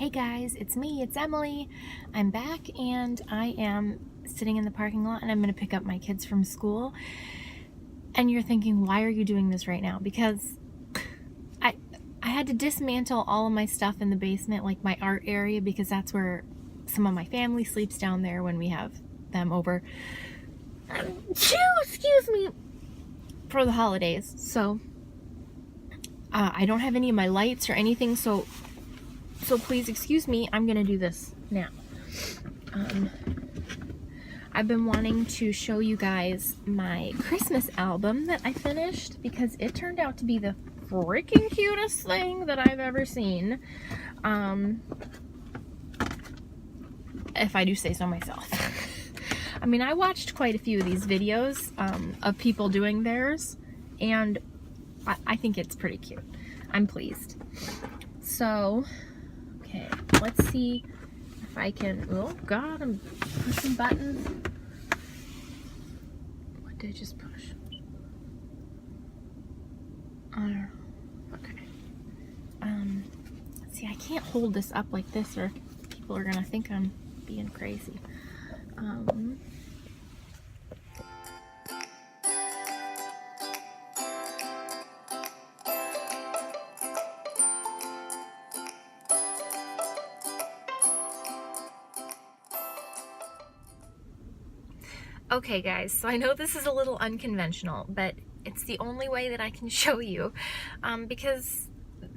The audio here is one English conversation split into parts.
Hey guys, it's me, it's Emily. I'm back and I am sitting in the parking lot and I'm going to pick up my kids from school. And you're thinking, why are you doing this right now? Because I had to dismantle all of my stuff in the basement, like my art area, because that's where some of my family sleeps down there when we have them over. Excuse me, for the holidays. So I don't have any of my lights or anything, so please excuse me, I'm gonna do this now. I've been wanting to show you guys my Christmas album that I finished because it turned out to be the freaking cutest thing that I've ever seen. If I do say so myself. I mean, I watched quite a few of these videos of people doing theirs, and I think it's pretty cute. I'm pleased. So, okay, let's see if I can, oh God, I'm pushing buttons. What did I just push? I don't know. Okay. Let's see, I can't hold this up like this or people are gonna think I'm being crazy. Okay guys, so I know this is a little unconventional, but it's the only way that I can show you because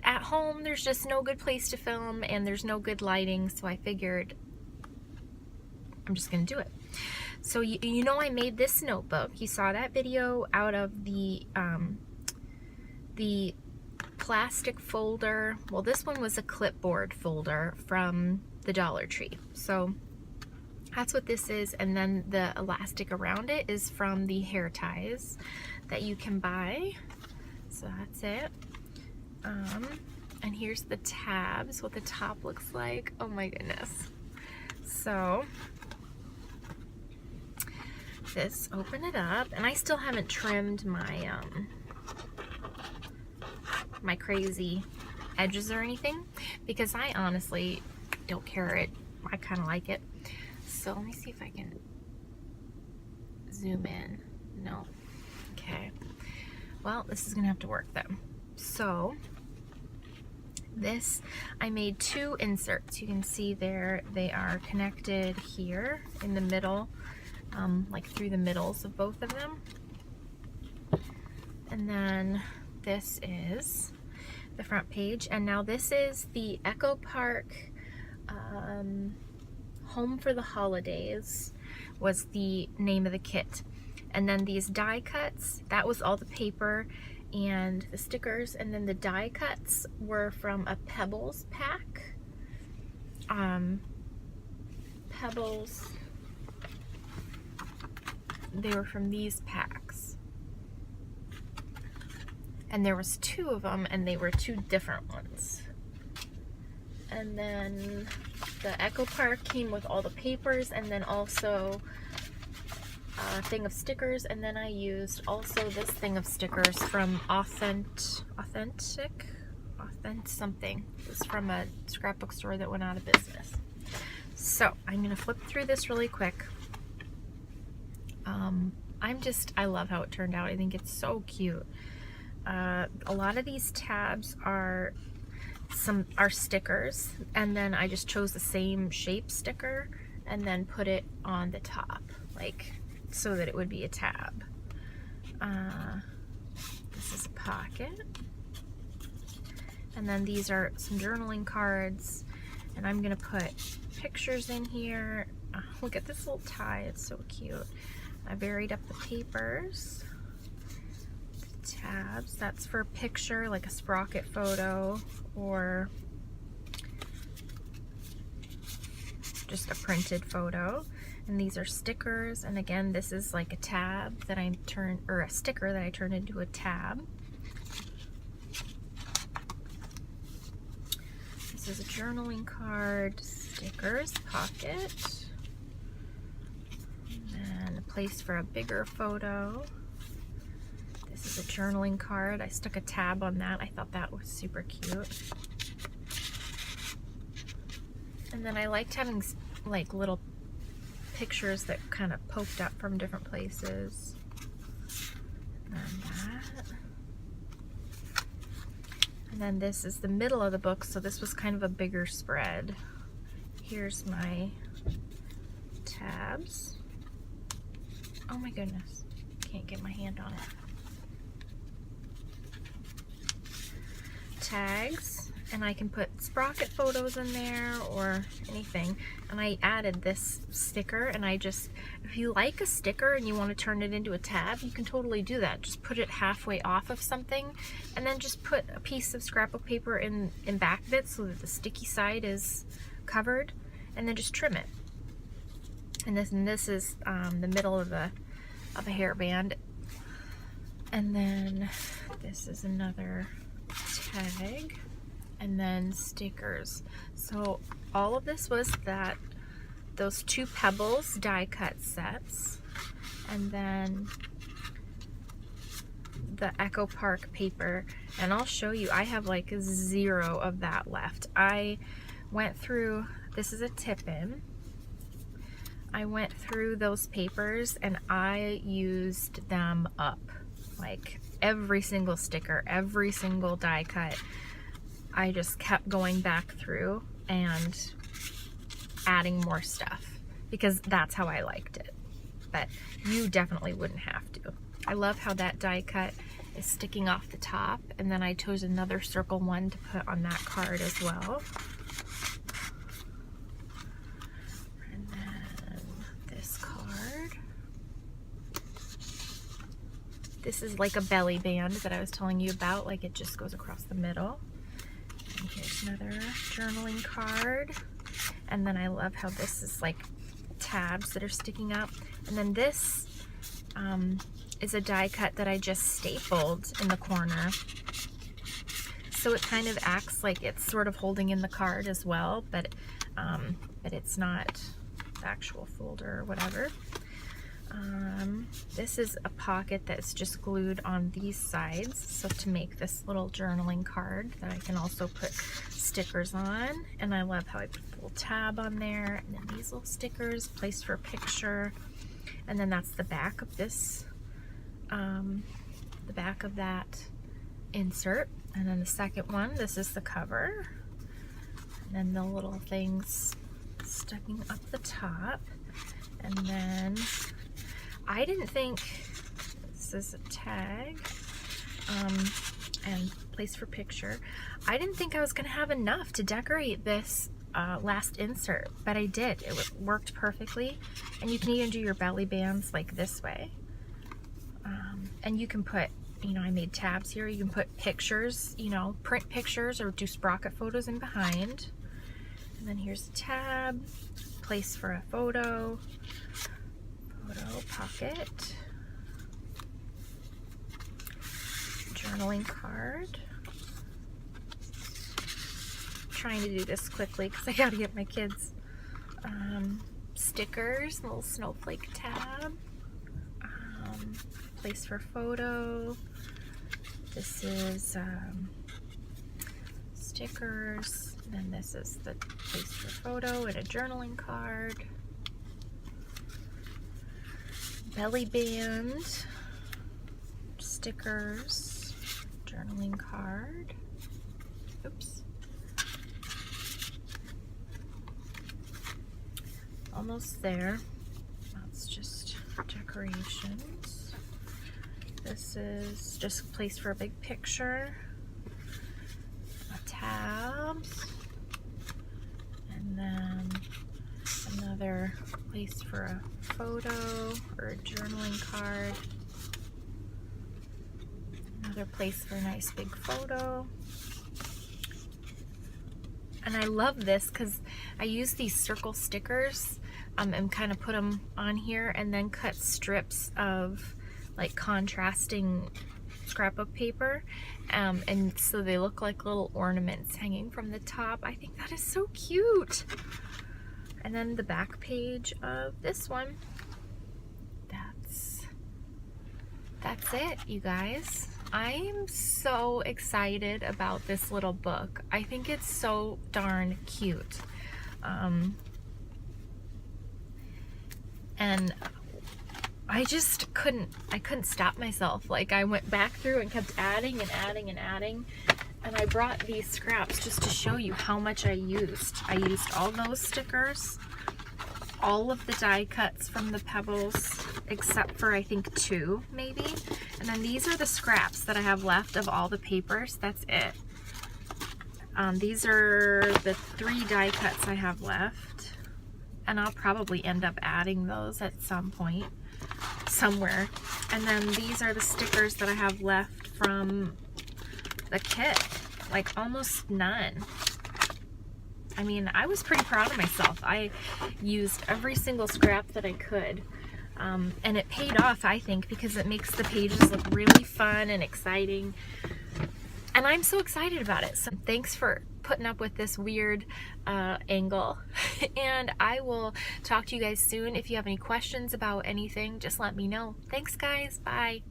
at home there's just no good place to film and there's no good lighting, so I figured I'm just gonna do it. So you know I made this notebook. You saw that video out of the plastic folder. Well, this one was a clipboard folder from the Dollar Tree. So that's what this is, and then the elastic around it is from the hair ties that you can buy. So that's it. And here's the tabs, what the top looks like. Oh my goodness. So this, open it up, and I still haven't trimmed my my crazy edges or anything because I honestly don't care. I kind of like it. So let me see if I can zoom in. No. Okay. Well, this is gonna have to work then. So this, I made two inserts. You can see there they are connected here in the middle, like through the middles of both of them. And then this is the front page. And now this is the Echo Park Home for the Holidays was the name of the kit. And then these die cuts, that was all the paper and the stickers, and then the die cuts were from a Pebbles pack. Pebbles, they were from these packs. And there was two of them, and they were two different ones. And then the Echo Park came with all the papers, and then also a thing of stickers, and then I used also this thing of stickers from Authentic something. It's from a scrapbook store that went out of business. So I'm gonna flip through this really quick. I love how it turned out. I think it's so cute. A lot of these tabs are stickers, and then I just chose the same shape sticker and then put it on the top, like so that it would be a tab. This is a pocket, and then these are some journaling cards, and I'm gonna put pictures in here. Look at this little tie, it's so cute. I buried up the papers. Tabs, that's for a picture, like a sprocket photo or just a printed photo. And these are stickers, and again, this is like a tab that I turned, or a sticker that I turned into a tab. This is a journaling card, stickers, pocket, and a place for a bigger photo. This is a journaling card. I stuck a tab on that. I thought that was super cute. And then I liked having like little pictures that kind of poked up from different places. And that. And then this is the middle of the book, so this was kind of a bigger spread. Here's my tabs. Oh my goodness, can't get my hand on it. Tags, and I can put sprocket photos in there or anything. And I added this sticker, and I just, if you like a sticker and you want to turn it into a tab, you can totally do that. Just put it halfway off of something, and then just put a piece of scrapbook paper in back of it so that the sticky side is covered, and then just trim it. And this is the middle of a hairband. And then this is another tag, and then stickers. So all of this was those 2 Pebbles die cut sets, and then the Echo Park paper. And I'll show you, I have like 0 of that left. I went through, this is a tip-in. I went through those papers and I used them up. Like every single sticker, every single die cut, I just kept going back through and adding more stuff because that's how I liked it. But you definitely wouldn't have to. I love how that die cut is sticking off the top, and then I chose another circle one to put on that card as well. And then this card. This is like a belly band that I was telling you about, like it just goes across the middle. And here's another journaling card. And then I love how this is like tabs that are sticking up. And then this is a die cut that I just stapled in the corner. So it kind of acts like it's sort of holding in the card as well, but it's not the actual folder or whatever. This is a pocket that's just glued on these sides, so to make this little journaling card that I can also put stickers on. And I love how I put a little tab on there, and then these little stickers placed for a picture. And then that's the back of this, the back of that insert. And then the second one, this is the cover. And then the little things sticking up the top. And then I didn't think, this is a tag, and place for picture. I didn't think I was gonna have enough to decorate this last insert, but I did. It worked perfectly. And you can even do your belly bands like this way. And you can put, you know, I made tabs here. You can put pictures, you know, print pictures or do sprocket photos in behind. And then here's a tab, place for a photo pocket, journaling card. I'm trying to do this quickly because I gotta get my kids. Stickers, little snowflake tab, place for photo. This is stickers, and then this is the place for photo and a journaling card. Belly band, stickers, journaling card. Oops. Almost there. That's just decorations. This is just a place for a big picture. A tabs. And then another place for a photo or a journaling card. Another place for a nice big photo. And I love this because I use these circle stickers and kind of put them on here, and then cut strips of like contrasting scrapbook paper, and so they look like little ornaments hanging from the top. I think that is so cute. And then the back page of this one. That's it, you guys. I am so excited about this little book. I think it's so darn cute. And I just couldn't stop myself. Like, I went back through and kept adding and adding and adding. And I brought these scraps just to show you how much I used. I used all those stickers, all of the die cuts from the Pebbles, except for I think 2 maybe. And then these are the scraps that I have left of all the papers. That's it. These are the 3 die cuts I have left. And I'll probably end up adding those at some point, somewhere. And then these are the stickers that I have left from the kit. Like, almost none. I mean, I was pretty proud of myself. I used every single scrap that I could. And it paid off, I think, because it makes the pages look really fun and exciting. And I'm so excited about it. So thanks for putting up with this weird angle. And I will talk to you guys soon. If you have any questions about anything, just let me know. Thanks, guys. Bye.